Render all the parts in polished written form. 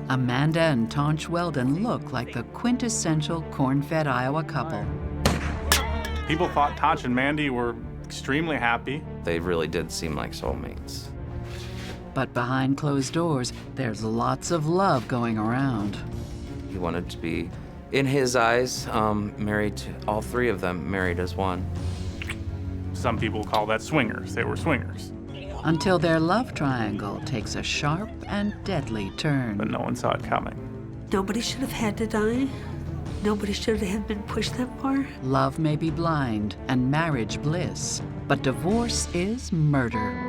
Amanda and Tonch Weldon look like the quintessential corn-fed Iowa couple. People thought Tonch and Mandy were extremely happy. They really did seem like soulmates. But behind closed doors, there's lots of love going around. He wanted to be, in his eyes, married to all three of them, married as one. Some people call that swingers. They were swingers. Until their love triangle takes a sharp and deadly turn. But no one saw it coming. Nobody should have had to die. Nobody should have been pushed that far. Love may be blind and marriage bliss, but divorce is murder.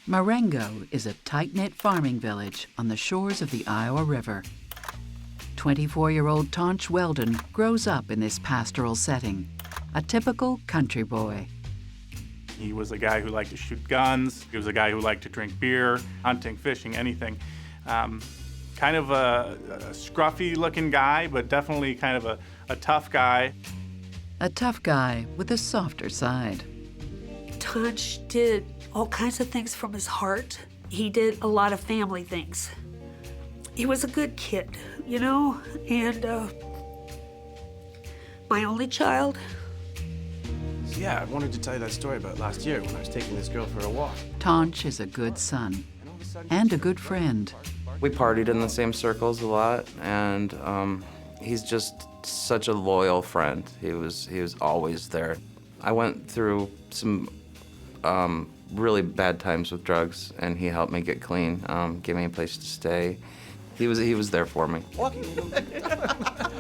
Marengo is a tight-knit farming village on the shores of the Iowa River. 24-year-old Tonch Weldon grows up in this pastoral setting, a typical country boy. He was a guy who liked to shoot guns. He was a guy who liked to drink beer, hunting, fishing, anything. Kind of a scruffy-looking guy, but definitely kind of a tough guy. A tough guy with a softer side. Tonch did all kinds of things from his heart. He did a lot of family things. He was a good kid, you know, and my only child. So yeah, I wanted to tell you that story about last year when I was taking this girl for a walk. Tonch is a good son and a good friend. We partied in the same circles a lot, and he's just such a loyal friend. He was always there. I went through some really bad times with drugs, and he helped me get clean, gave me a place to stay. He was there for me.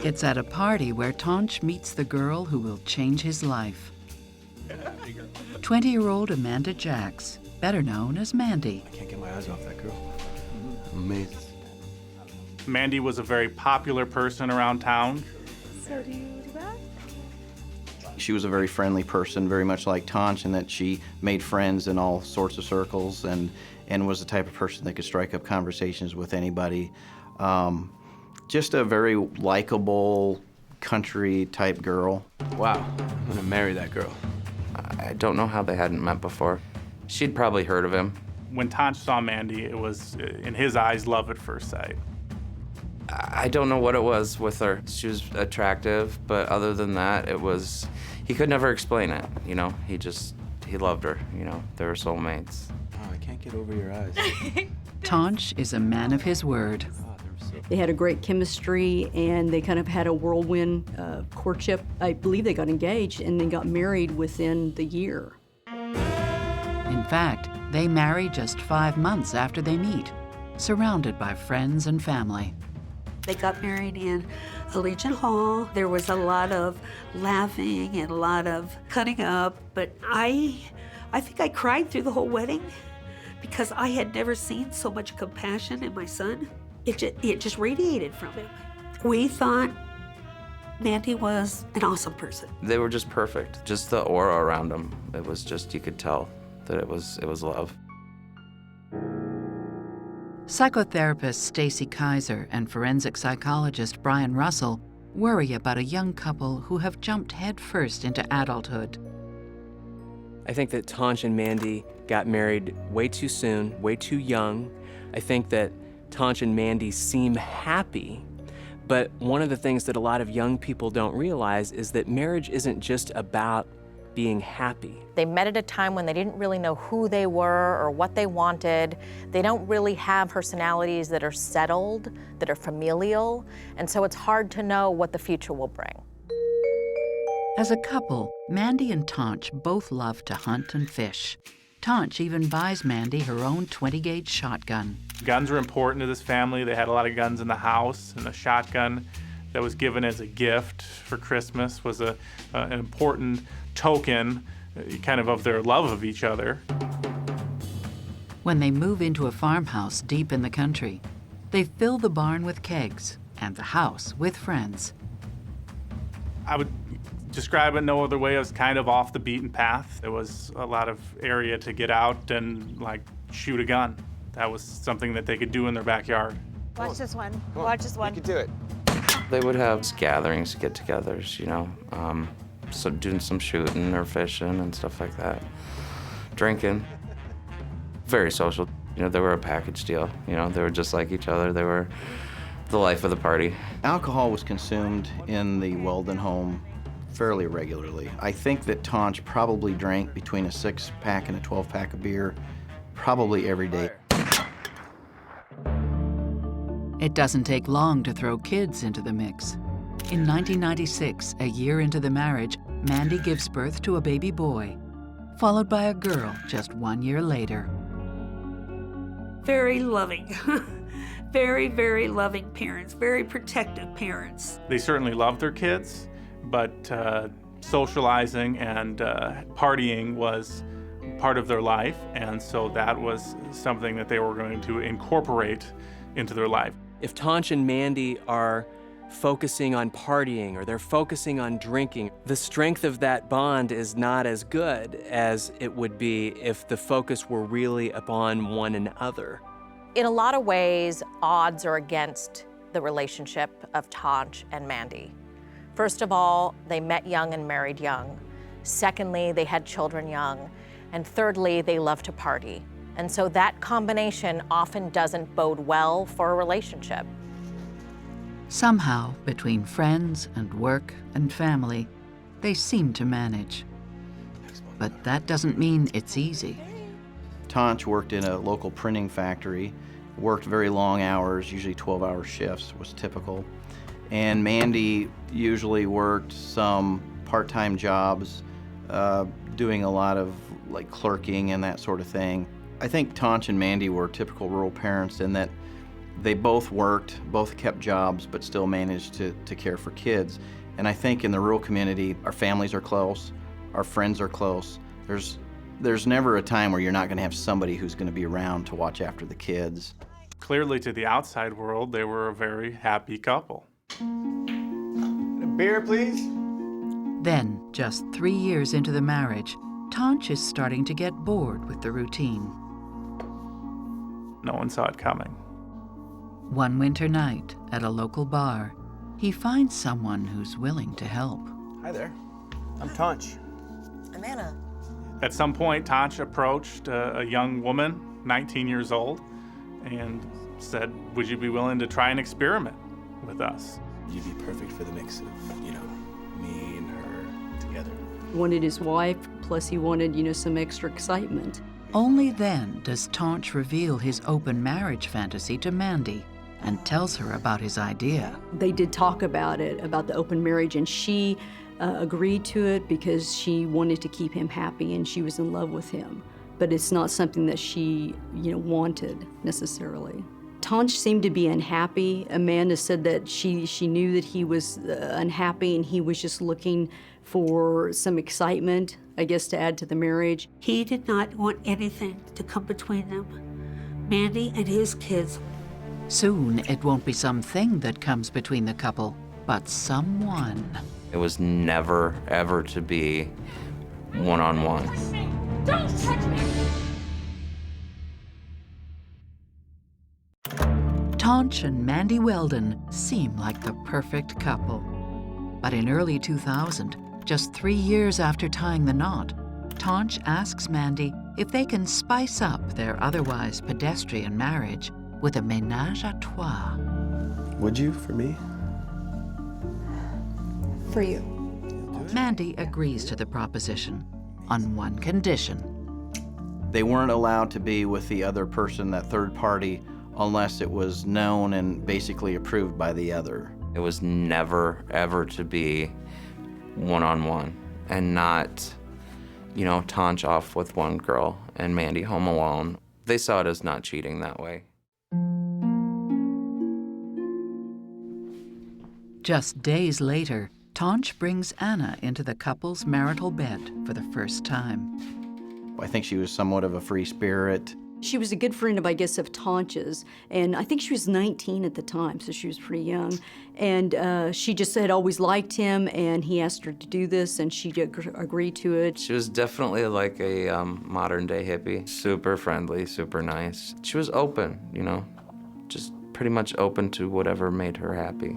It's at a party where Tonch meets the girl who will change his life. 20-year-old Amanda Jacks, better known as Mandy. I can't get my eyes off that girl. Amazing. Mandy was a very popular person around town. So do you do that? She was a very friendly person, very much like Tonch, in that she made friends in all sorts of circles and was the type of person that could strike up conversations with anybody. Just a very likable, country-type girl. Wow, I'm gonna marry that girl. I don't know how they hadn't met before. She'd probably heard of him. When Tonch saw Mandy, it was, in his eyes, love at first sight. I don't know what it was with her. She was attractive, but other than that, he could never explain it, you know? He loved her, you know? They were soulmates. Oh, I can't get over your eyes. Tonch is a man of his word. They had a great chemistry, and they kind of had a whirlwind courtship. I believe they got engaged and then got married within the year. In fact, they marry just 5 months after they meet, surrounded by friends and family. They got married in a Legion Hall. There was a lot of laughing and a lot of cutting up, but I think I cried through the whole wedding because I had never seen so much compassion in my son. It just radiated from him. We thought Mandy was an awesome person. They were just perfect. Just the aura around them. It was just, you could tell that it was love. Psychotherapist Stacy Kaiser and forensic psychologist Brian Russell worry about a young couple who have jumped headfirst into adulthood. I think that Tonch and Mandy got married way too soon, way too young. I think that Tonch and Mandy seem happy, but one of the things that a lot of young people don't realize is that marriage isn't just about being happy. They met at a time when they didn't really know who they were or what they wanted. They don't really have personalities that are settled, that are familial, and so it's hard to know what the future will bring. As a couple, Mandy and Tonch both love to hunt and fish. Tonch even buys Mandy her own 20-gauge shotgun. Guns were important to this family. They had a lot of guns in the house, and a shotgun that was given as a gift for Christmas was an important token kind of their love of each other. When they move into a farmhouse deep in the country, they fill the barn with kegs and the house with friends. I would describe it no other way as kind of off the beaten path. There was a lot of area to get out and like shoot a gun. That was something that they could do in their backyard. Watch this one. Watch this one. You can do it. They would have gatherings, get-togethers, you know, so doing some shooting or fishing and stuff like that. Drinking. Very social. You know, they were a package deal. You know, they were just like each other. They were the life of the party. Alcohol was consumed in the Weldon home fairly regularly. I think that Tonch probably drank between a 6-pack and a 12-pack of beer probably every day. It doesn't take long to throw kids into the mix. In 1996, a year into the marriage, Mandy gives birth to a baby boy, followed by a girl just 1 year later. Very loving. Very, very loving parents, very protective parents. They certainly loved their kids, but socializing and partying was part of their life, and so that was something that they were going to incorporate into their life. If Tonch and Mandy are focusing on partying or they're focusing on drinking, the strength of that bond is not as good as it would be if the focus were really upon one another. In a lot of ways, odds are against the relationship of Tonch and Mandy. First of all, they met young and married young. Secondly, they had children young. And thirdly, they love to party. And so that combination often doesn't bode well for a relationship. Somehow, between friends and work and family, they seem to manage. But that doesn't mean it's easy. Tonch worked in a local printing factory, worked very long hours, usually 12-hour shifts was typical. And Mandy usually worked some part-time jobs, doing a lot of like clerking and that sort of thing. I think Tonch and Mandy were typical rural parents in that they both worked, both kept jobs, but still managed to care for kids. And I think in the rural community, our families are close, our friends are close. There's never a time where you're not going to have somebody who's going to be around to watch after the kids. Clearly to the outside world, they were a very happy couple. A beer, please? Then, just 3 years into the marriage, Tonch is starting to get bored with the routine. No one saw it coming. One winter night, at a local bar, he finds someone who's willing to help. Hi there. I'm Tonch. I'm Anna. At some point, Tonch approached a young woman, 19 years old, and said, would you be willing to try an experiment with us? You'd be perfect for the mix of, you know, me and her together. He wanted his wife, plus he wanted, some extra excitement. Only then does Tonch reveal his open marriage fantasy to Mandy and tells her about his idea. They did talk about it, about the open marriage, and she agreed to it because she wanted to keep him happy and she was in love with him. But it's not something that she, wanted necessarily. Tonch seemed to be unhappy. Amanda said that she knew that he was unhappy and he was just looking for some excitement, I guess, to add to the marriage. He did not want anything to come between them, Mandy and his kids. Soon, it won't be something that comes between the couple, but someone. It was never, ever to be one-on-one. Don't touch me! Tonch and Mandy Weldon seem like the perfect couple. But in early 2000, just 3 years after tying the knot, Tonch asks Mandy if they can spice up their otherwise pedestrian marriage with a ménage à trois. Would you, for me? For you. Mandy agrees to the proposition on one condition. They weren't allowed to be with the other person, that third party, unless it was known and basically approved by the other. It was never, ever to be one-on-one and not, Tonch off with one girl and Mandy home alone. They saw it as not cheating that way. Just days later, Tonch brings Anna into the couple's marital bed for the first time. I think she was somewhat of a free spirit. She was a good friend of, I guess, of Tonch's, and I think she was 19 at the time, so she was pretty young. And she just had always liked him, and he asked her to do this, and she agreed to it. She was definitely like a modern-day hippie. Super friendly, super nice. She was open, you know, just pretty much open to whatever made her happy.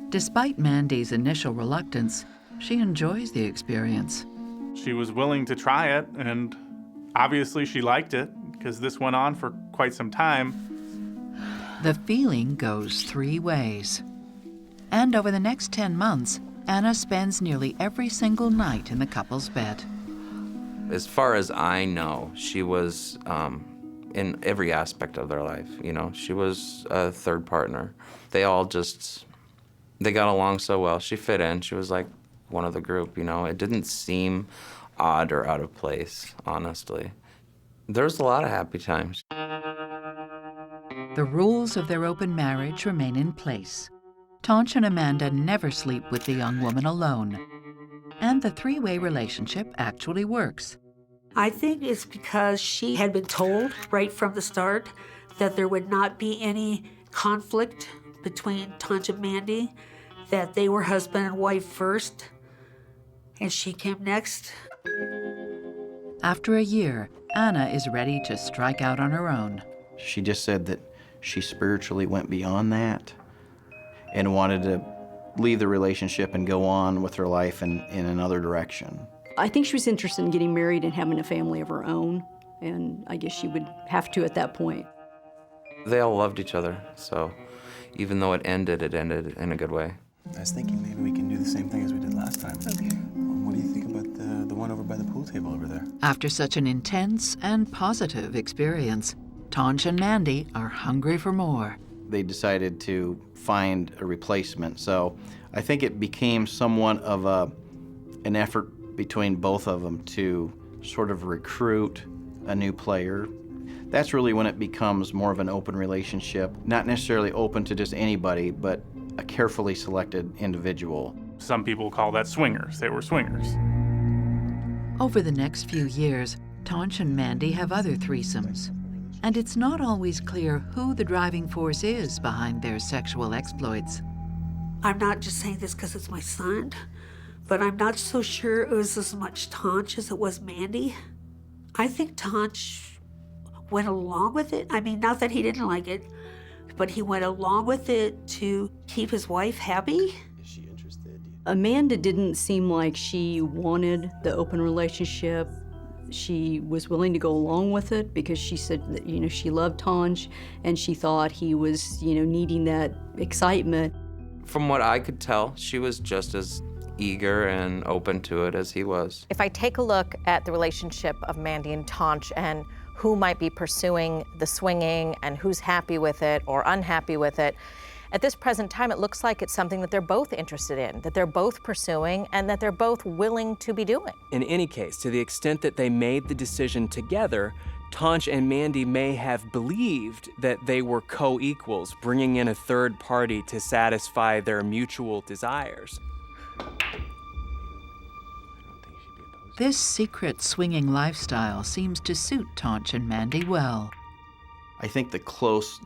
Despite Mandy's initial reluctance, she enjoys the experience. She was willing to try it, and obviously she liked it, because this went on for quite some time. The feeling goes 3 ways. And over the next 10 months, Anna spends nearly every single night in the couple's bed. As far as I know, she was in every aspect of their life, you know. She was a third partner. They got along so well. She fit in. She was like one of the group, you know. It didn't seem odd or out of place, honestly. There's a lot of happy times. The rules of their open marriage remain in place. Tonch and Amanda never sleep with the young woman alone. And the 3-way relationship actually works. I think it's because she had been told right from the start that there would not be any conflict between Tonch and Mandy, that they were husband and wife first, and she came next. After a year, Anna is ready to strike out on her own. She just said that she spiritually went beyond that and wanted to leave the relationship and go on with her life in another direction. I think she was interested in getting married and having a family of her own, and I guess she would have to at that point. They all loved each other, so even though it ended in a good way. I was thinking maybe we can do the same thing as we did last time. Okay. What do you think about the one over by the pool table over there? After such an intense and positive experience, Tonch and Mandy are hungry for more. They decided to find a replacement, so I think it became somewhat of an effort between both of them to sort of recruit a new player. That's really when it becomes more of an open relationship, not necessarily open to just anybody, but a carefully selected individual. Some people call that swingers. They were swingers. Over the next few years, Tonch and Mandy have other threesomes. And it's not always clear who the driving force is behind their sexual exploits. I'm not just saying this because it's my son, but I'm not so sure it was as much Tonch as it was Mandy. I think Tonch went along with it. I mean, not that he didn't like it, but he went along with it to keep his wife happy. Is she interested? Amanda didn't seem like she wanted the open relationship. She was willing to go along with it because she said that, you know, she loved Tonch and she thought he was, you know, needing that excitement. From what I could tell, she was just as eager and open to it as he was. If I take a look at the relationship of Mandy and Tonch and who might be pursuing the swinging and who's happy with it or unhappy with it, at this present time, it looks like it's something that they're both interested in, that they're both pursuing, and that they're both willing to be doing. In any case, to the extent that they made the decision together, Tonch and Mandy may have believed that they were co-equals, bringing in a third party to satisfy their mutual desires. This secret swinging lifestyle seems to suit Tonch and Mandy well. I think the close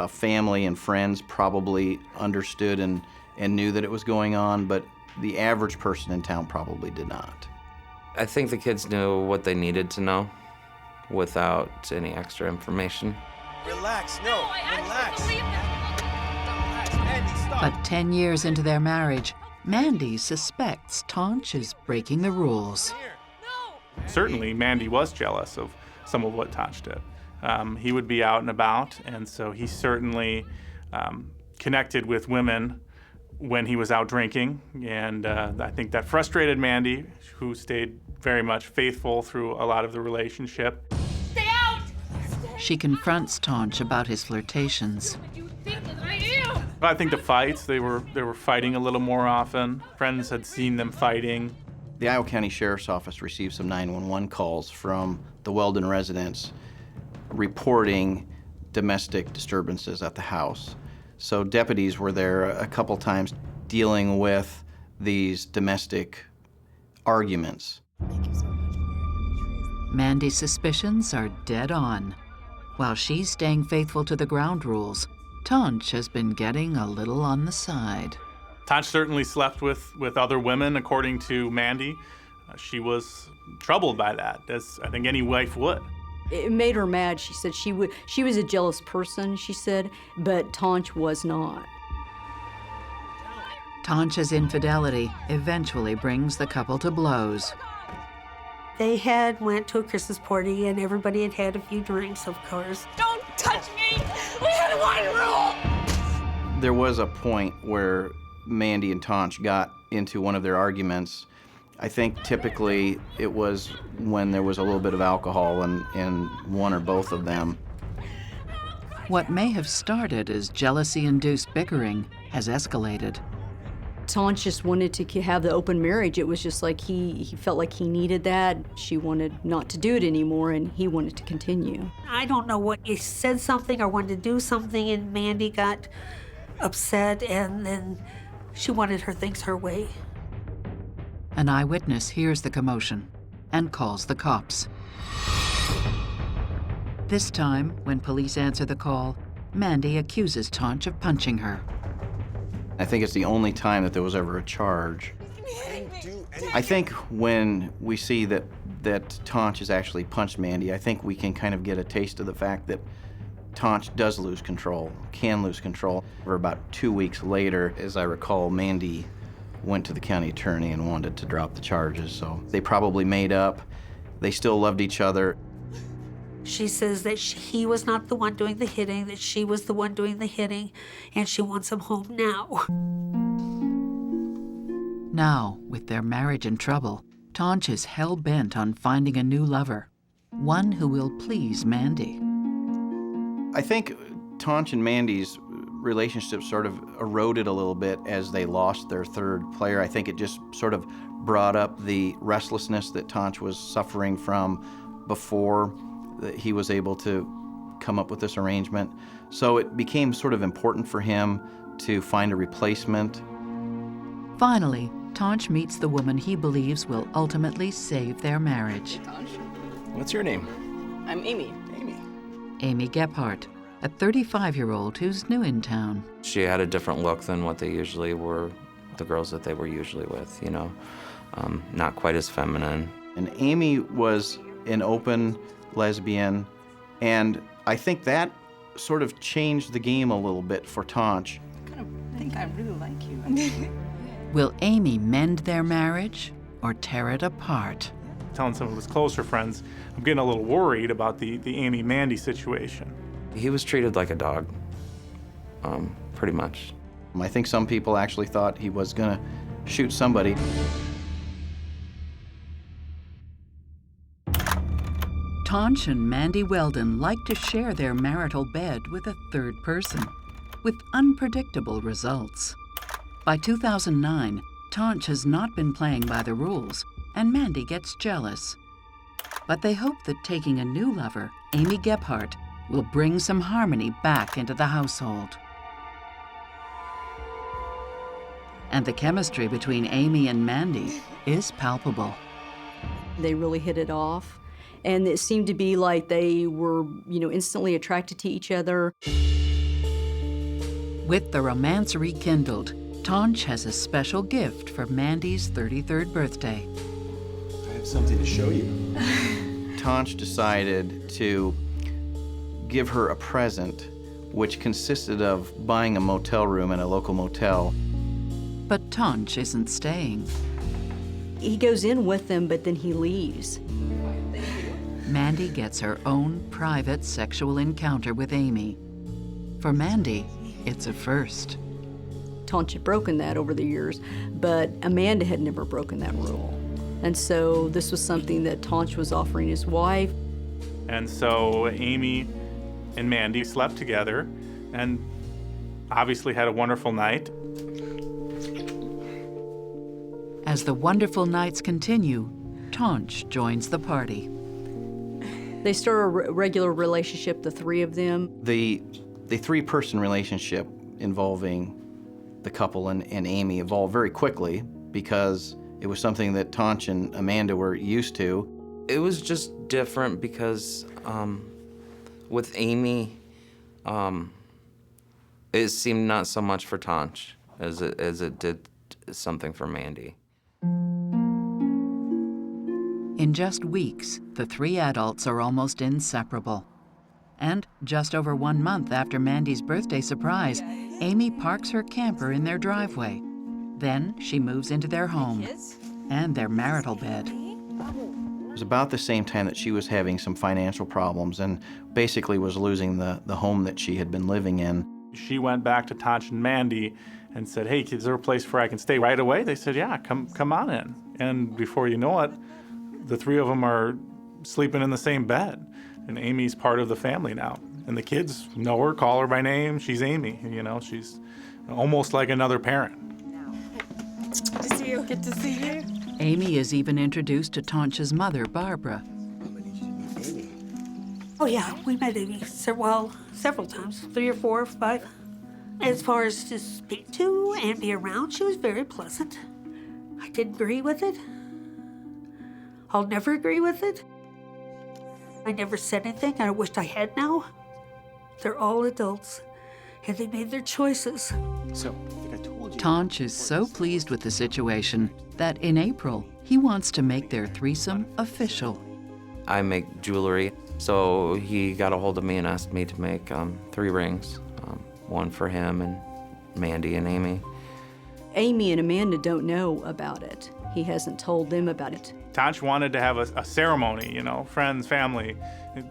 family and friends probably understood and knew that it was going on, but the average person in town probably did not. I think the kids knew what they needed to know without any extra information. Relax, no, relax. But 10 years into their marriage, Mandy suspects Tonch is breaking the rules. Certainly, Mandy was jealous of some of what Tonch did. He would be out and about, and so he certainly connected with women when he was out drinking, and I think that frustrated Mandy, who stayed very much faithful through a lot of the relationship. Stay out! She confronts Tonch about his flirtations. What do you think that I am? I think the fights, they were fighting a little more often. Friends had seen them fighting. The Iowa County Sheriff's Office received some 911 calls from the Weldon residents reporting domestic disturbances at the house. So deputies were there a couple times dealing with these domestic arguments. Mandy's suspicions are dead on. While she's staying faithful to the ground rules, Tonch has been getting a little on the side. Tonch certainly slept with other women, according to Mandy. She was troubled by that, as I think any wife would. It made her mad. She said she was a jealous person, she said, but Tonch was not. Tonch's infidelity eventually brings the couple to blows. They had went to a Christmas party and everybody had had a few drinks, of course. Don't touch me! We had one rule! There was a point where Mandy and Tonch got into one of their arguments. I think typically it was when there was a little bit of alcohol in one or both of them. What may have started as jealousy-induced bickering has escalated. Tonch just wanted to have the open marriage. It was just like he felt like he needed that. She wanted not to do it anymore, and he wanted to continue. I don't know what, he said something or wanted to do something, and Mandy got upset, and then she wanted her things her way. An eyewitness hears the commotion and calls the cops. This time, when police answer the call, Mandy accuses Tonch of punching her. I think it's the only time that there was ever a charge. I think when we see that Tonch has actually punched Mandy, I think we can kind of get a taste of the fact that Tonch does lose control, can lose control. For about 2 weeks later, as I recall, Mandy went to the county attorney and wanted to drop the charges, so they probably made up. They still loved each other. She says that he was not the one doing the hitting, that she was the one doing the hitting, and she wants him home now. Now, with their marriage in trouble, Tonch is hell-bent on finding a new lover, one who will please Mandy. I think Tonch and Mandy's relationship sort of eroded a little bit as they lost their third player. I think it just sort of brought up the restlessness that Tonch was suffering from before that he was able to come up with this arrangement. So it became sort of important for him to find a replacement. Finally, Tonch meets the woman he believes will ultimately save their marriage. What's your name? I'm Amy. Amy Gart, a 35-year-old who's new in town. She had a different look than what they usually were, the girls that they were usually with, you know, not quite as feminine. And Amy was an open lesbian, and I think that sort of changed the game a little bit for Tonch. I think I really like you. Will Amy mend their marriage or tear it apart? Telling some of his closer friends, I'm getting a little worried about the Amy-Mandy situation. He was treated like a dog, pretty much. I think some people actually thought he was gonna shoot somebody. Tonch and Mandy Weldon like to share their marital bed with a third person, with unpredictable results. By 2009, Tonch has not been playing by the rules, and Mandy gets jealous. But they hope that taking a new lover, Amy Gart, will bring some harmony back into the household. And the chemistry between Amy and Mandy is palpable. They really hit it off, and it seemed to be like they were, instantly attracted to each other. With the romance rekindled, Tonch has a special gift for Mandy's 33rd birthday. I have something to show you. Tonch decided to give her a present, which consisted of buying a motel room in a local motel. But Tonch isn't staying. He goes in with them, but then he leaves. Mandy gets her own private sexual encounter with Amy. For Mandy, it's a first. Tonch had broken that over the years, but Amanda had never broken that rule. And so this was something that Tonch was offering his wife. And so Amy and Mandy slept together and obviously had a wonderful night. As the wonderful nights continue, Tonch joins the party. They start a regular relationship, the three of them. The three-person relationship involving the couple and Amy evolved very quickly because it was something that Tonch and Amanda were used to. It was just different because with Amy, it seemed not so much for Tonch as it did something for Mandy. In just weeks, the three adults are almost inseparable. And just over 1 month after Mandy's birthday surprise, Amy parks her camper in their driveway. Then she moves into their home and their marital bed. It was about the same time that she was having some financial problems and basically was losing the home that she had been living in. She went back to Tonch and Mandy and said, "Hey, is there a place where I can stay right away?" They said, "Yeah, come on in." And before you know it, the three of them are sleeping in the same bed. And Amy's part of the family now. And the kids know her, call her by name. She's Amy, you know, she's almost like another parent. Good to see you. Good to see you. Amy is even introduced to Tonch's mother, Barbara. Oh yeah, we met Amy several times, 3 or 4 or 5. As far as to speak to and be around, she was very pleasant. I didn't agree with it. I'll never agree with it. I never said anything, and I wished I had now. They're all adults, and they made their choices. So, I think I told you. Tonch is so pleased with the situation that in April, he wants to make their threesome official. I make jewelry, so he got a hold of me and asked me to make 3 rings, one for him and Mandy and Amy. Amy and Amanda don't know about it. He hasn't told them about it. Tonch wanted to have a ceremony, you know, friends, family,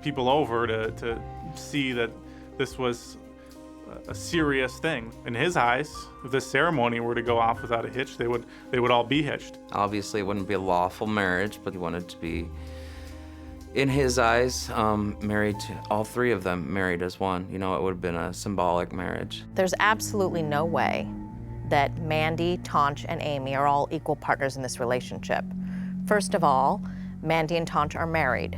people over to see that this was a serious thing. In his eyes, if this ceremony were to go off without a hitch, they would all be hitched. Obviously, it wouldn't be a lawful marriage, but he wanted to be, in his eyes, married to all 3 of them, married as one. You know, it would have been a symbolic marriage. There's absolutely no way that Mandy, Tonch, and Amy are all equal partners in this relationship. First of all, Mandy and Tonch are married,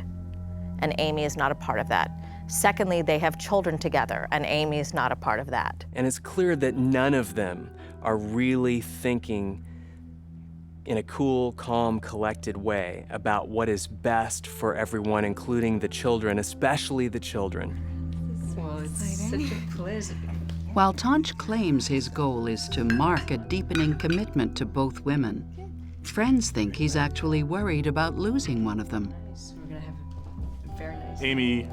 and Amy is not a part of that. Secondly, they have children together, and Amy is not a part of that. And it's clear that none of them are really thinking in a cool, calm, collected way about what is best for everyone, including the children, especially the children. Well, it's such a pleasure. While Tonch claims his goal is to mark a deepening commitment to both women, friends think he's actually worried about losing one of them. We're gonna have a very nice. Amy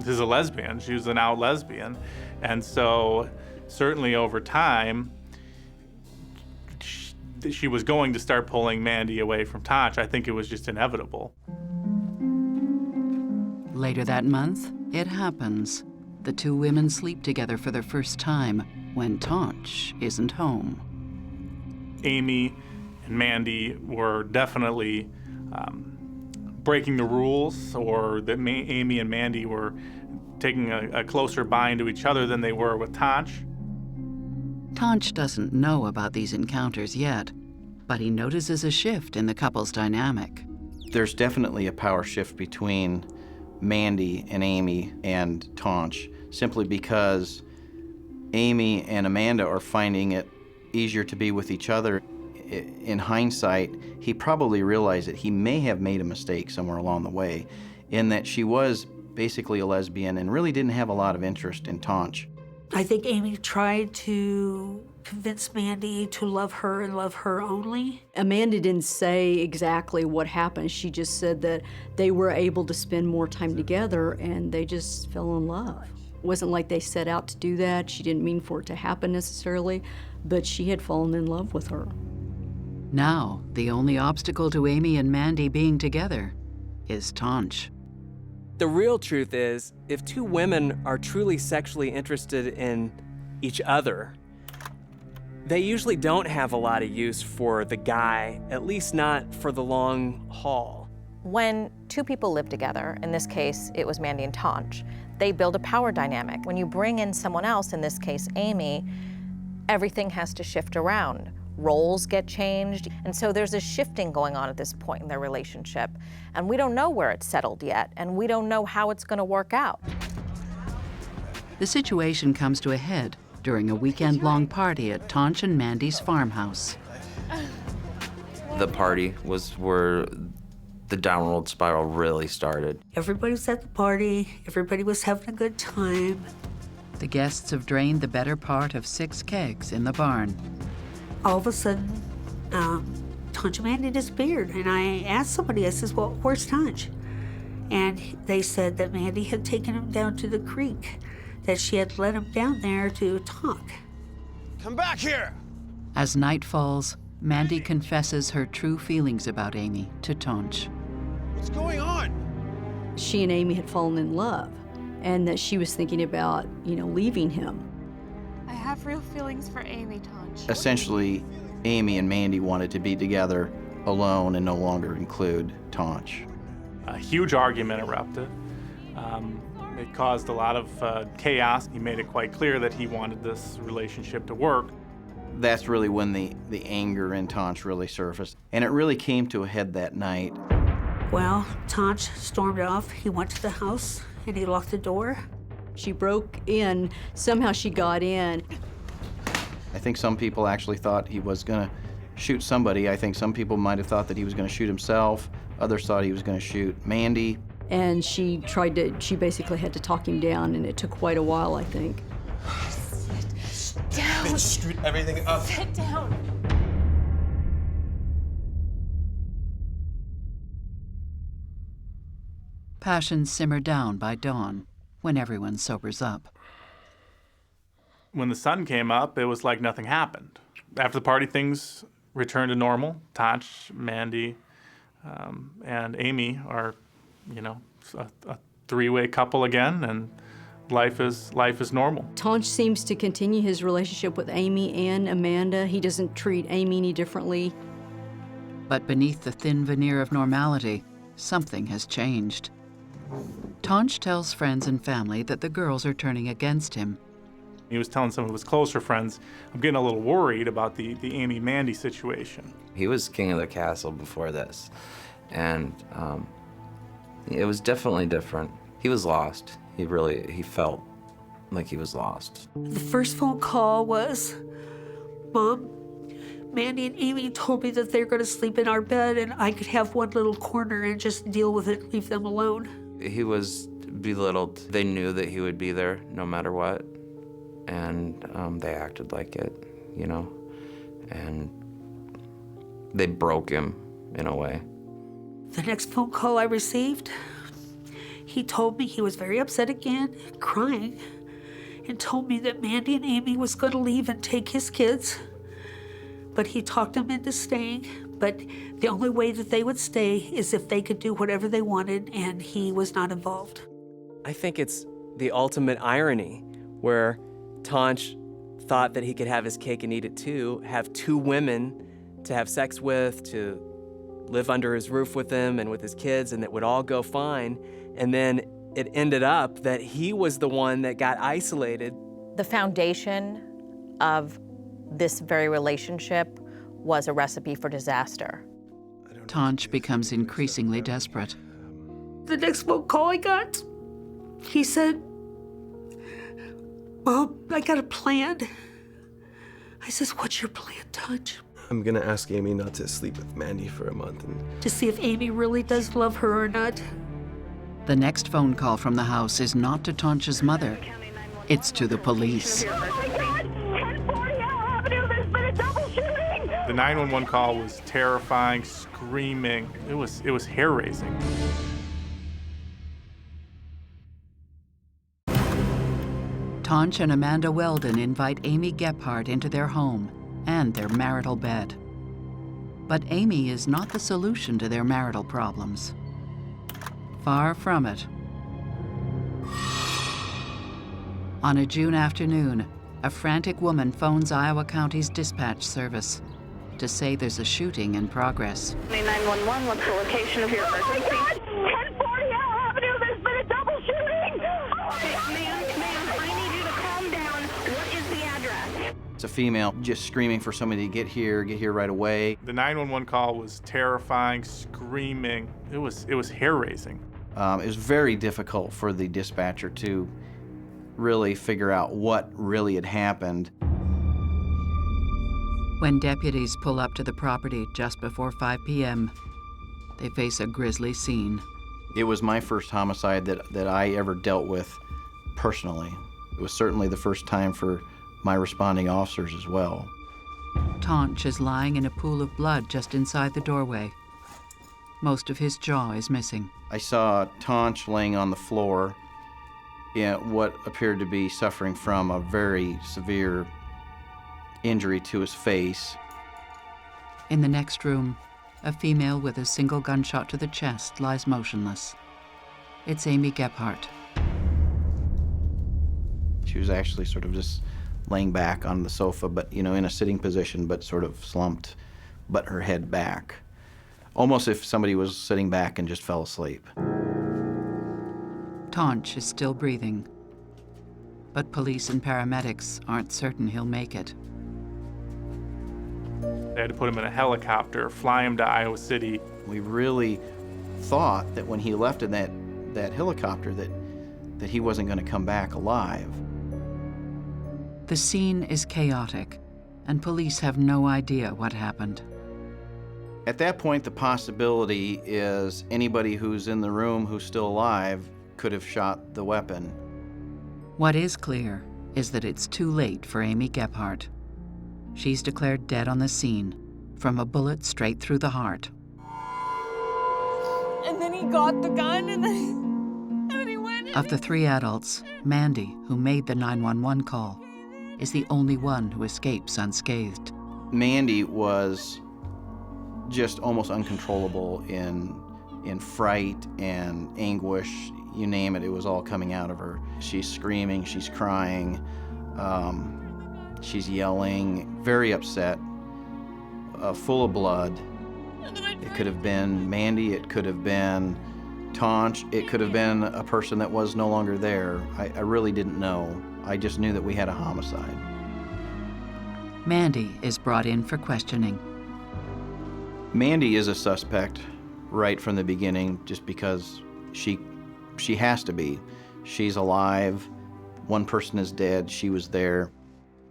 is a lesbian. She was an out lesbian. And so certainly over time, she was going to start pulling Mandy away from Tonch. I think it was just inevitable. Later that month, it happens. The 2 women sleep together for the first time when Tonch isn't home. Amy and Mandy were definitely breaking the rules, or that Amy and Mandy were taking a closer bind to each other than they were with Tonch. Tonch doesn't know about these encounters yet, but he notices a shift in the couple's dynamic. There's definitely a power shift between Mandy and Amy and Tonch, simply because Amy and Amanda are finding it easier to be with each other. In hindsight, he probably realized that he may have made a mistake somewhere along the way, in that she was basically a lesbian and really didn't have a lot of interest in Tonch. I think Amy tried to convince Mandy to love her and love her only. Amanda didn't say exactly what happened. She just said that they were able to spend more time together and they just fell in love. It wasn't like they set out to do that. She didn't mean for it to happen necessarily, but she had fallen in love with her. Now, the only obstacle to Amy and Mandy being together is Tonch. The real truth is, if 2 women are truly sexually interested in each other, they usually don't have a lot of use for the guy, at least not for the long haul. When 2 people live together, in this case, it was Mandy and Tonch, they build a power dynamic. When you bring in someone else, in this case, Amy, everything has to shift around. Roles get changed, and so there's a shifting going on at this point in their relationship, and we don't know where it's settled yet, and we don't know how it's going to work out. The situation comes to a head during a weekend-long party at Tonch and Mandy's farmhouse. The party was where the downward spiral really started. Everybody was at the party. Everybody was having a good time. The guests have drained the better part of 6 kegs in the barn. All of a sudden, Tonch and Mandy disappeared. And I asked somebody, I says, well, where's Tonch? And they said that Mandy had taken him down to the creek, that she had let him down there to talk. Come back here! As night falls, Mandy confesses her true feelings about Amy to Tonch. What's going on? She and Amy had fallen in love, and that she was thinking about, leaving him. I have real feelings for Amy, Tonch. Essentially, Amy and Mandy wanted to be together alone and no longer include Tonch. A huge argument erupted. It caused a lot of chaos. He made it quite clear that he wanted this relationship to work. That's really when the anger in Tonch really surfaced, and it really came to a head that night. Well, Tonch stormed off. He went to the house and he locked the door. She broke in. Somehow she got in. I think some people actually thought he was going to shoot somebody. I think some people might have thought that he was going to shoot himself. Others thought he was going to shoot Mandy. And she basically had to talk him down, and it took quite a while, I think. Sit down. Bitch, screwed everything up. Sit down. Passions simmer down by dawn, when everyone sobers up. When the sun came up, it was like nothing happened. After the party, things returned to normal. Tonch, Mandy, and Amy are, a 3-way couple again, and life is normal. Tonch seems to continue his relationship with Amy and Amanda. He doesn't treat Amy any differently. But beneath the thin veneer of normality, something has changed. Tonch tells friends and family that the girls are turning against him. He was telling some of his closer friends, I'm getting a little worried about the Amy-Mandy situation. He was king of the castle before this, and it was definitely different. He was lost. He felt like he was lost. The first phone call was, Mom, Mandy and Amy told me that they're going to sleep in our bed and I could have one little corner and just deal with it, leave them alone. He was belittled. They knew that he would be there no matter what, and they acted like it, and they broke him in a way. The next phone call I received, he told me he was very upset again, crying, and told me that Mandy and Amy was going to leave and take his kids. But he talked them into staying, but the only way that they would stay is if they could do whatever they wanted, and he was not involved. I think it's the ultimate irony where Tonch thought that he could have his cake and eat it too, have 2 women to have sex with, to live under his roof with them and with his kids, and it would all go fine. And then it ended up that he was the one that got isolated. The foundation of this very relationship was a recipe for disaster. Tonch becomes increasingly desperate. The next phone call I got, he said, Mom, I got a plan. I says, what's your plan, Tonch? I'm gonna ask Amy not to sleep with Mandy for a month and To see if Amy really does love her or not. The next phone call from the house is not to Tonch's mother. It's to the police. Oh my God! 1040 Avenue, there's been a double shooting! The 911 call was terrifying, screaming. It was hair-raising. Tonch and Amanda Weldon invite Amy Gephardt into their home and their marital bed. But Amy is not the solution to their marital problems. Far from it. On a June afternoon, a frantic woman phones Iowa County's dispatch service to say there's a shooting in progress. 911, what's the location of your emergency? Oh my God! 1040 Avenue, there's been a double shooting! Ma'am, I need you to calm down. What is the address? It's a female just screaming for somebody to get here right away. The 911 call was terrifying, screaming. It was hair-raising. It was very difficult for the dispatcher to really figure out what really had happened. When deputies pull up to the property just before 5 p.m., they face a grisly scene. It was my first homicide that I ever dealt with personally. It was certainly the first time for my responding officers as well. Tonch is lying in a pool of blood just inside the doorway. Most of his jaw is missing. I saw Tonch laying on the floor in what appeared to be suffering from a very severe injury to his face. In the next room, a female with a single gunshot to the chest lies motionless. It's Amy Gart. She was actually sort of just laying back on the sofa, but in a sitting position, but sort of slumped, but her head back. Almost if somebody was sitting back and just fell asleep. Tonch is still breathing, but police and paramedics aren't certain he'll make it. They had to put him in a helicopter, fly him to Iowa City. We really thought that when he left in that helicopter that he wasn't going to come back alive. The scene is chaotic, and police have no idea what happened. At that point, the possibility is anybody who's in the room who's still alive could have shot the weapon. What is clear is that it's too late for Amy Gart. She's declared dead on the scene from a bullet straight through the heart. And then he got the gun, and then he went. Of the three adults, Mandy, who made the 911 call, is the only one who escapes unscathed. Mandy was just almost uncontrollable in fright and anguish. You name it, it was all coming out of her. She's screaming, she's crying, she's yelling, very upset, full of blood. It could have been Mandy, it could have been Tonch, it could have been a person that was no longer there. I really didn't know. I just knew that we had a homicide. Mandy is brought in for questioning. Mandy is a suspect right from the beginning just because she has to be. She's alive. One person is dead. She was there.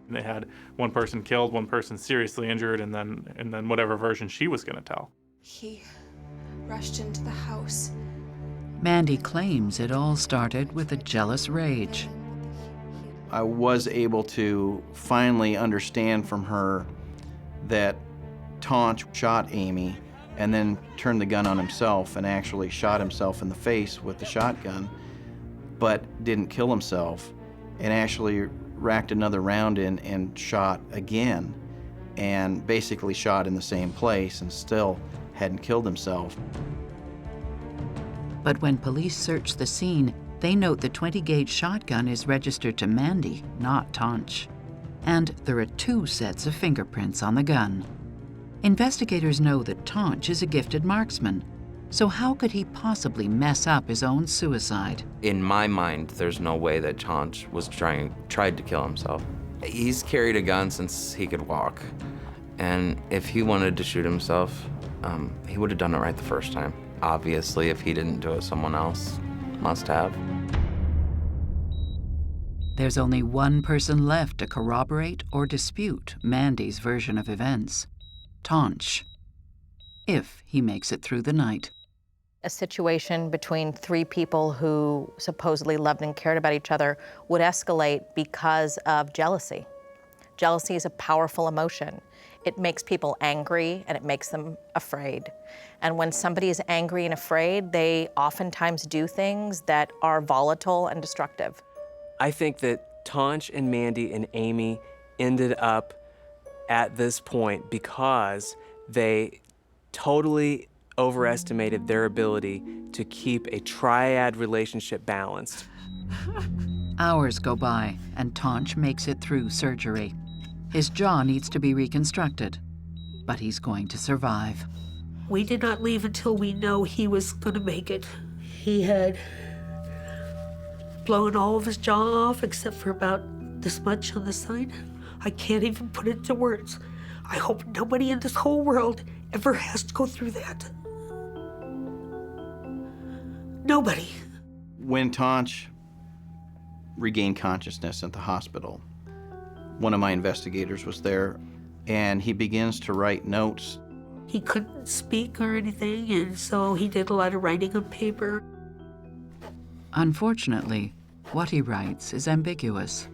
They had one person killed, one person seriously injured, and then whatever version she was going to tell. He rushed into the house. Mandy claims it all started with a jealous rage. I was able to finally understand from her that Tonch shot Amy and then turned the gun on himself and actually shot himself in the face with the shotgun, but didn't kill himself, and actually racked another round in and shot again, and basically shot in the same place and still hadn't killed himself. But when police search the scene, they note the 20-gauge shotgun is registered to Mandy, not Tonch. And there are 2 sets of fingerprints on the gun. Investigators know that Tonch is a gifted marksman, so how could he possibly mess up his own suicide? In my mind, there's no way that Tonch was tried to kill himself. He's carried a gun since he could walk, and if he wanted to shoot himself, he would have done it right the first time. Obviously, if he didn't do it, someone else must have. There's only one person left to corroborate or dispute Mandy's version of events: Tonch, if he makes it through the night. A situation between 3 people who supposedly loved and cared about each other would escalate because of jealousy. Jealousy is a powerful emotion. It makes people angry and it makes them afraid. And when somebody is angry and afraid, they oftentimes do things that are volatile and destructive. I think that Tonch and Mandy and Amy ended up at this point because they totally overestimated their ability to keep a triad relationship balanced. Hours go by, and Tonch makes it through surgery. His jaw needs to be reconstructed, but he's going to survive. We did not leave until we know he was going to make it. He had blown all of his jaw off except for about this much on the side. I can't even put it into words. I hope nobody in this whole world ever has to go through that. Nobody. When Tonch regained consciousness at the hospital, one of my investigators was there, and he begins to write notes. He couldn't speak or anything, and so he did a lot of writing on paper. Unfortunately, what he writes is ambiguous.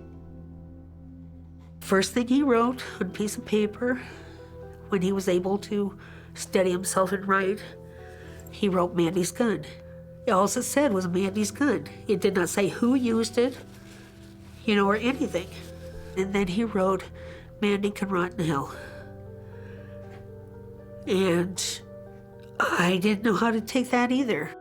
First thing he wrote on a piece of paper, when he was able to steady himself and write, he wrote Mandy's gun. All it said was Mandy's gun. It did not say who used it, or anything. And then he wrote, Mandy can rot in hell. And I didn't know how to take that either.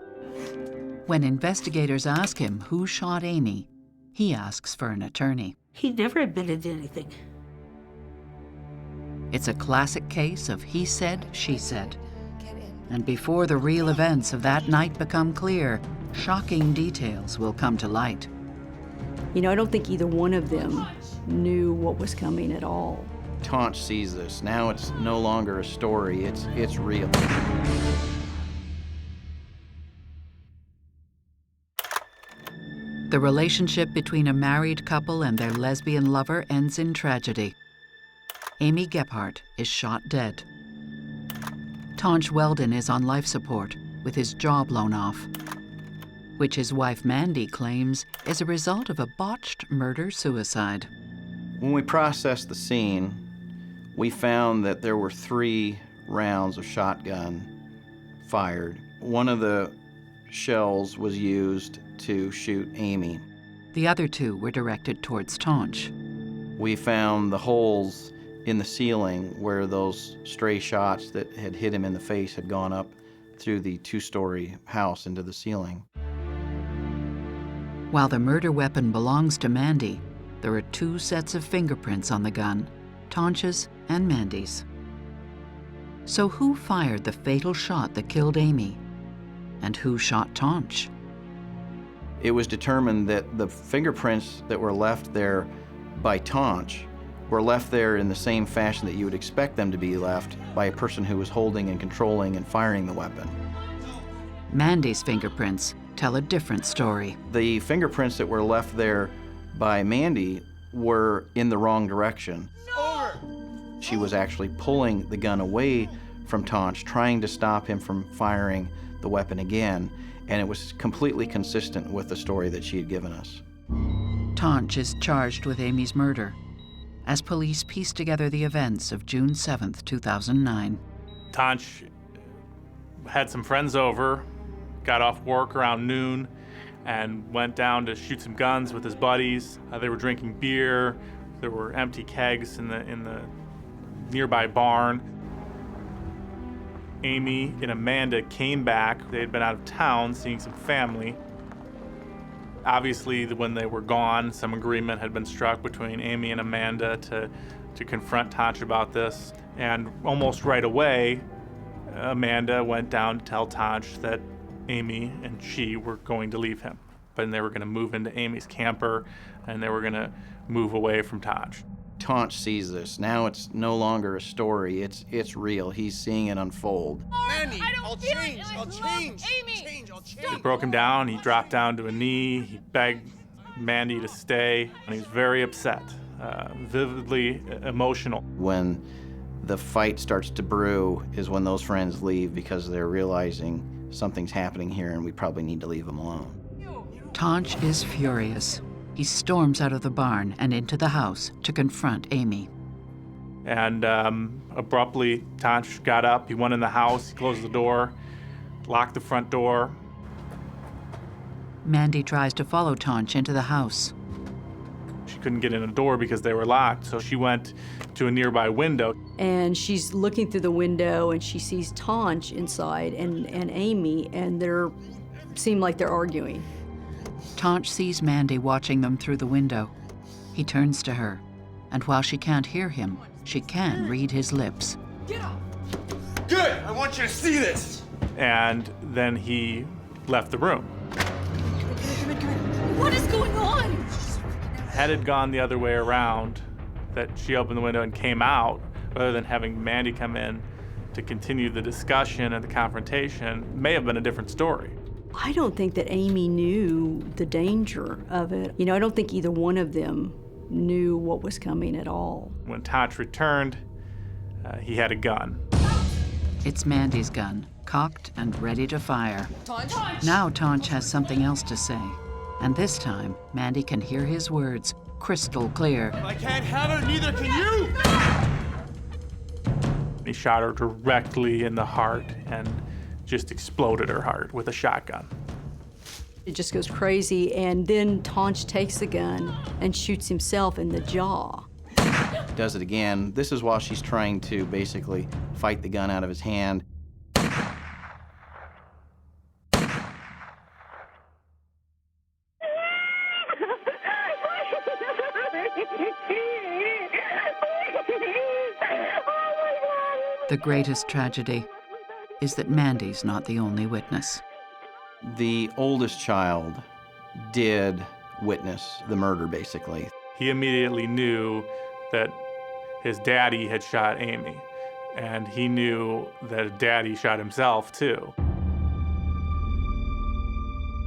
When investigators ask him who shot Amy, he asks for an attorney. He never admitted to anything. It's a classic case of he said, she said. And before the real events of that night become clear, shocking details will come to light. I don't think either one of them knew what was coming at all. Tonch sees this. Now it's no longer a story, it's real. The relationship between a married couple and their lesbian lover ends in tragedy. Amy Gart is shot dead. Tonch Weldon is on life support with his jaw blown off, which his wife Mandy claims is a result of a botched murder-suicide. When we processed the scene, we found that there were 3 rounds of shotgun fired. One of the shells was used to shoot Amy. The other 2 were directed towards Tonch. We found the holes in the ceiling where those stray shots that had hit him in the face had gone up through the 2-story house into the ceiling. While the murder weapon belongs to Mandy, there are 2 sets of fingerprints on the gun, Tonch's and Mandy's. So who fired the fatal shot that killed Amy? And who shot Tonch? It was determined that the fingerprints that were left there by Tonch were left there in the same fashion that you would expect them to be left by a person who was holding and controlling and firing the weapon. Mandy's fingerprints tell a different story. The fingerprints that were left there by Mandy were in the wrong direction. She was actually pulling the gun away from Tonch, trying to stop him from firing the weapon again, and it was completely consistent with the story that she had given us. Tonch is charged with Amy's murder as police piece together the events of June 7th, 2009. Tonch had some friends over, got off work around noon, and went down to shoot some guns with his buddies. They were drinking beer. There were empty kegs in the nearby barn. Amy and Amanda came back. They had been out of town seeing some family. Obviously, when they were gone, some agreement had been struck between Amy and Amanda to confront Tonch about this. And almost right away, Amanda went down to tell Tonch that Amy and she were going to leave him. But they were going to move into Amy's camper, and they were going to move away from Tonch. Tonch sees this. Now it's no longer a story, it's real. He's seeing it unfold. Mandy, I'll change. It broke him down. He dropped down to a knee. He begged Mandy to stay, and he was very upset, vividly emotional. When the fight starts to brew is when those friends leave because they're realizing something's happening here and we probably need to leave them alone. Tonch is furious. He storms out of the barn and into the house to confront Amy. And abruptly, Tonch got up. He went in the house. He closed the door, locked the front door. Mandy tries to follow Tonch into the house. She couldn't get in the door because they were locked, so she went to a nearby window. And she's looking through the window and she sees Tonch inside and Amy, and they seem like they're arguing. Tonch sees Mandy watching them through the window. He turns to her, and while she can't hear him, she can read his lips. Get up! Good! I want you to see this! And then he left the room. What is going on? Had it gone the other way around, that she opened the window and came out, rather than having Mandy come in to continue the discussion and the confrontation, may have been a different story. I don't think that Amy knew the danger of it. I don't think either one of them knew what was coming at all. When Tonch returned, he had a gun. It's Mandy's gun, cocked and ready to fire. Tonch? Now Tonch has something else to say. And this time, Mandy can hear his words crystal clear. I can't have it, neither can you! He shot her directly in the heart and just exploded her heart with a shotgun. It just goes crazy, and then Tonch takes the gun and shoots himself in the jaw. Does it again. This is while she's trying to basically fight the gun out of his hand. The greatest tragedy is that Mandy's not the only witness. The oldest child did witness the murder, basically. He immediately knew that his daddy had shot Amy, and he knew that daddy shot himself too.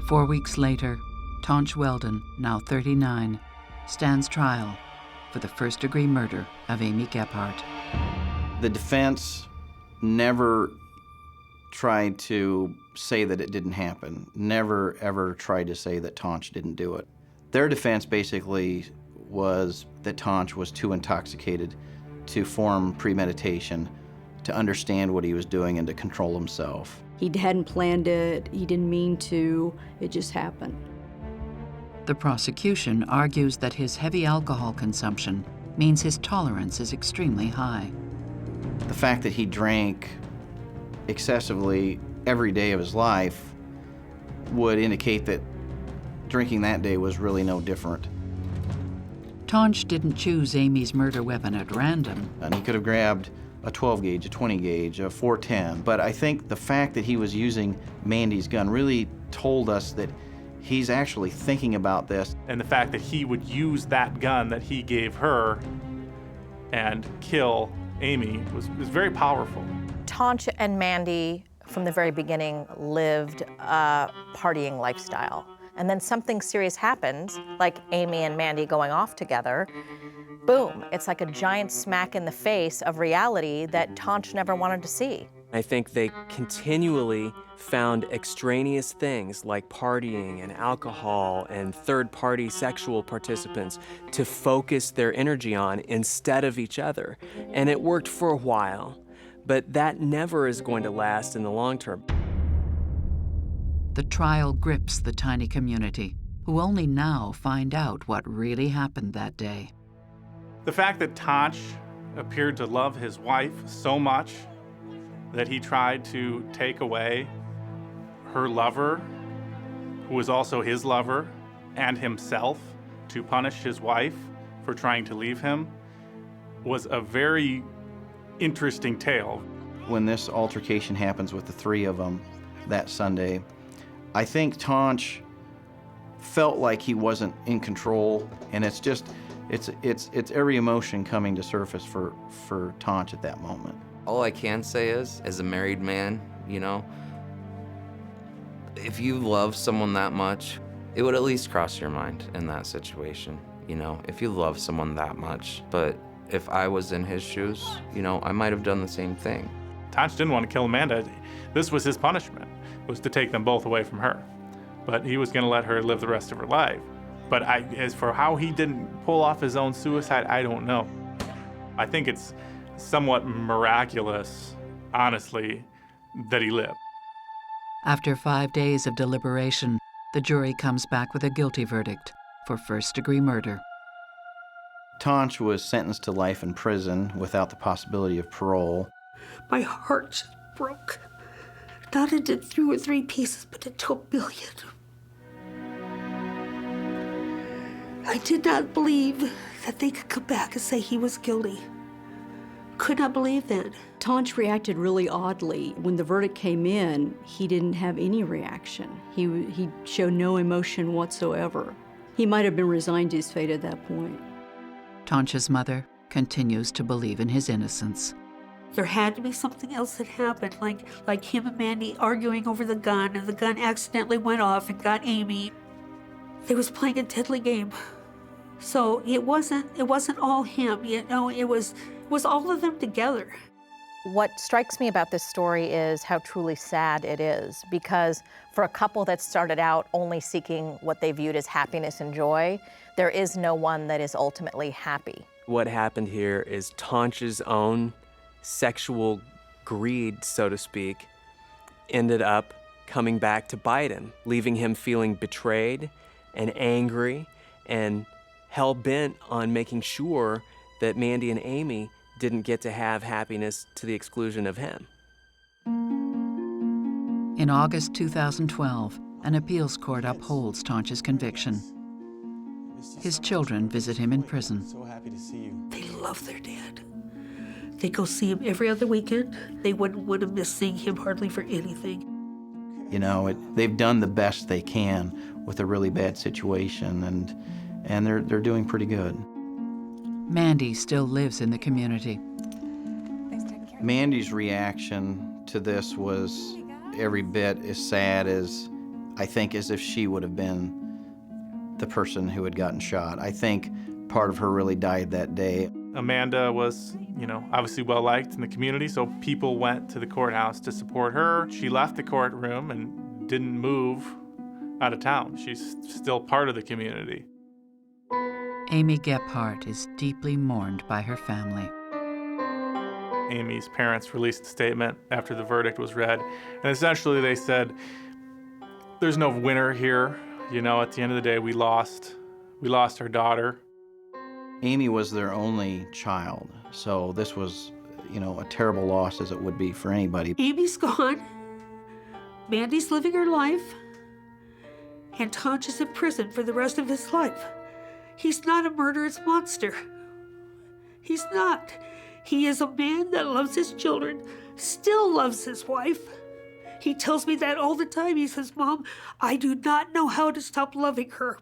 4 weeks later, Tonch Weldon, now 39, stands trial for the first-degree murder of Amy Gephardt. The defense never tried to say that it didn't happen, never ever tried to say that Tonch didn't do it. Their defense basically was that Tonch was too intoxicated to form premeditation, to understand what he was doing and to control himself. He hadn't planned it, he didn't mean to, it just happened. The prosecution argues that his heavy alcohol consumption means his tolerance is extremely high. The fact that he drank excessively every day of his life would indicate that drinking that day was really no different. Tonch didn't choose Amy's murder weapon at random. And he could have grabbed a 12 gauge, a 20 gauge, a 410. But I think the fact that he was using Mandy's gun really told us that he's actually thinking about this. And the fact that he would use that gun that he gave her and kill Amy was very powerful. Tonch and Mandy, from the very beginning, lived a partying lifestyle. And then something serious happens, like Amy and Mandy going off together. Boom, it's like a giant smack in the face of reality that Tonch never wanted to see. I think they continually found extraneous things like partying and alcohol and third-party sexual participants to focus their energy on instead of each other. And it worked for a while, but that never is going to last in the long term. The trial grips the tiny community, who only now find out what really happened that day. The fact that Tonch appeared to love his wife so much that he tried to take away her lover, who was also his lover, and himself to punish his wife for trying to leave him, was a very interesting tale. When this altercation happens with the three of them that Sunday, I think Tonch felt like he wasn't in control, and it's every emotion coming to surface for Tonch at that moment. All I can say is, as a married man, you know, if you love someone that much, it would at least cross your mind in that situation, you know, if you love someone that much. But if I was in his shoes, you know, I might have done the same thing. Tonch didn't want to kill Amanda. This was his punishment, was to take them both away from her. But he was going to let her live the rest of her life. But as for how he didn't pull off his own suicide, I don't know. I think it's somewhat miraculous, honestly, that he lived. After 5 days of deliberation, the jury comes back with a guilty verdict for first-degree murder. Tonch was sentenced to life in prison without the possibility of parole. My heart just broke. Not into 2 or 3 pieces, but into 1 billion. I did not believe that they could come back and say he was guilty. Could not believe that. Tonch reacted really oddly. When the verdict came in, he didn't have any reaction. He showed no emotion whatsoever. He might have been resigned to his fate at that point. Tonch's mother continues to believe in his innocence. There had to be something else that happened, like him and Mandy arguing over the gun, and the gun accidentally went off and got Amy. They was playing a deadly game. So it wasn't all him, you know, it was all of them together. What strikes me about this story is how truly sad it is, because for a couple that started out only seeking what they viewed as happiness and joy, there is no one that is ultimately happy. What happened here is Tonch's own sexual greed, so to speak, ended up coming back to bite him, leaving him feeling betrayed and angry and hell-bent on making sure that Mandy and Amy didn't get to have happiness to the exclusion of him. In August 2012, an appeals court upholds Tonch's conviction. His children visit him in prison. So happy to see you. They love their dad. They go see him every other weekend. They wouldn't want to miss seeing him hardly for anything. You know, they've done the best they can with a really bad situation, and they're doing pretty good. Mandy still lives in the community. Mandy's reaction to this was every bit as sad as, I think, as if she would have been the person who had gotten shot. I think part of her really died that day. Amanda was, obviously well-liked in the community, so people went to the courthouse to support her. She left the courtroom and didn't move out of town. She's still part of the community. Amy Gephardt is deeply mourned by her family. Amy's parents released a statement after the verdict was read, and essentially they said, there's no winner here. At the end of the day, we lost our daughter. Amy was their only child, so this was, a terrible loss as it would be for anybody. Amy's gone. Mandy's living her life. And Tonch is in prison for the rest of his life. He's not a murderous monster. He's not. He is a man that loves his children, still loves his wife. He tells me that all the time. He says, Mom, I do not know how to stop loving her.